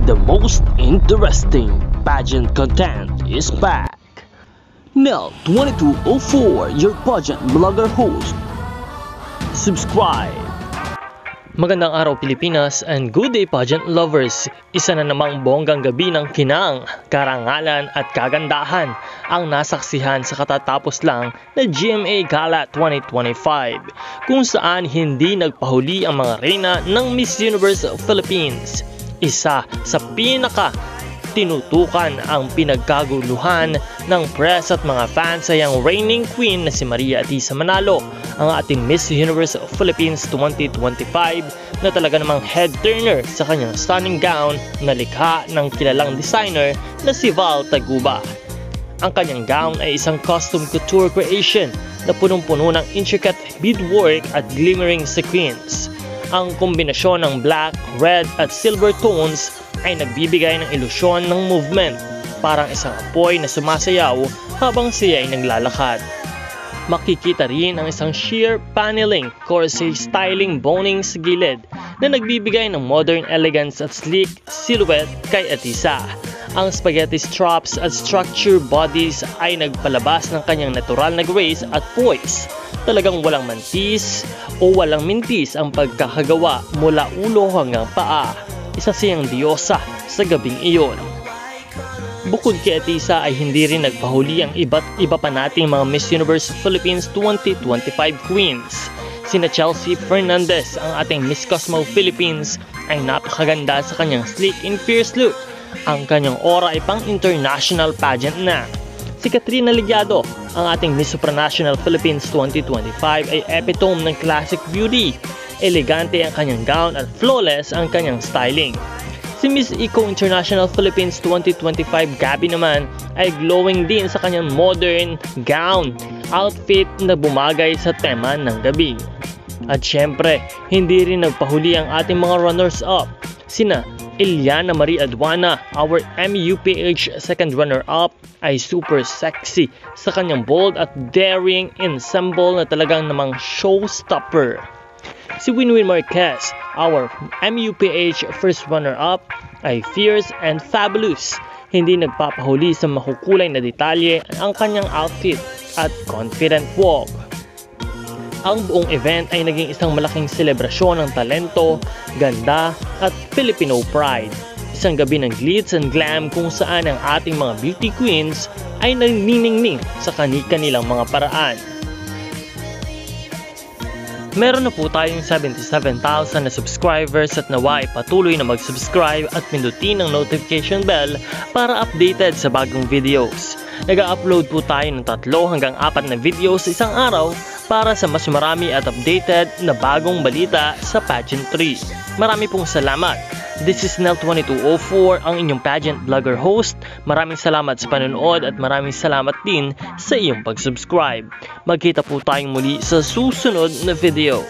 The most interesting pageant content is back. Nel 2204, your pageant blogger host. Subscribe. Magandang araw Pilipinas and good day pageant lovers. Isa na namang bonggang gabi ng kinang, karangalan at kagandahan ang nasaksihan sa katatapos lang na GMA Gala 2025 kung saan hindi nagpahuli ang mga reyna ng Miss Universe Philippines. Isa sa pinaka tinutukan ang pinagkaguluhan ng press at mga fans ay ang reigning queen na si Maria Atisa Manalo, ang ating Miss Universe Philippines 2025 na talaga namang head turner sa kanyang stunning gown na likha ng kilalang designer na si Val Taguba. Ang kanyang gown ay isang custom couture creation na punong-puno ng intricate beadwork at glimmering sequins. Ang kombinasyon ng black, red at silver tones ay nagbibigay ng ilusyon ng movement, parang isang apoy na sumasayaw habang siya ay naglalakad. Makikita rin ang isang sheer paneling, corset styling boning sa gilid na nagbibigay ng modern elegance at sleek silhouette kay Atisa. Ang spaghetti straps at structure bodies ay nagpalabas ng kanyang natural na grace at poise. Talagang walang mantis o walang mintis ang pagkakagawa mula ulo hanggang paa. Isa siyang diyosa sa gabing iyon. Bukod kay Atisa ay hindi rin nagpahuli ang iba pa nating mga Miss Universe Philippines 2025 queens. Sina Chelsea Fernandez, ang ating Miss Cosmo Philippines, ay napakaganda sa kanyang sleek and fierce look. Ang kanyang aura ay pang international pageant na. Si Katrina Ligiado, ang ating Miss Supranational Philippines 2025 ay epitome ng classic beauty. Elegante ang kanyang gown at flawless ang kanyang styling. Si Miss Eco International Philippines 2025 Gabby naman ay glowing din sa kanyang modern gown outfit na bumagay sa tema ng gabi. At syempre, hindi rin nagpahuli ang ating mga runners-up. Sina Eliana Marie Aduana, our MUPH second runner-up, ay super sexy sa kanyang bold at daring ensemble na talagang namang showstopper. Si Winwin Marquez, our MUPH first runner-up, ay fierce and fabulous. Hindi nagpapahuli sa makukulay na detalye ang kanyang outfit at confident walk. Ang buong event ay naging isang malaking selebrasyon ng talento, ganda at Filipino pride. Isang gabi ng glitz and glam kung saan ang ating mga beauty queens ay naniningning sa kanilang mga paraan. Meron na po tayong 77,000 na subscribers at naway patuloy na mag-subscribe at pindutin ang notification bell para updated sa bagong videos. Nag-upload po tayo ng 3 hanggang 4 na videos sa isang araw para sa mas marami at updated na bagong balita sa pageantry. Marami pong salamat. This is Nel 2204, ang inyong pageant blogger host. Maraming salamat sa panonood at maraming salamat din sa iyong pag-subscribe. Magkita po tayong muli sa susunod na video.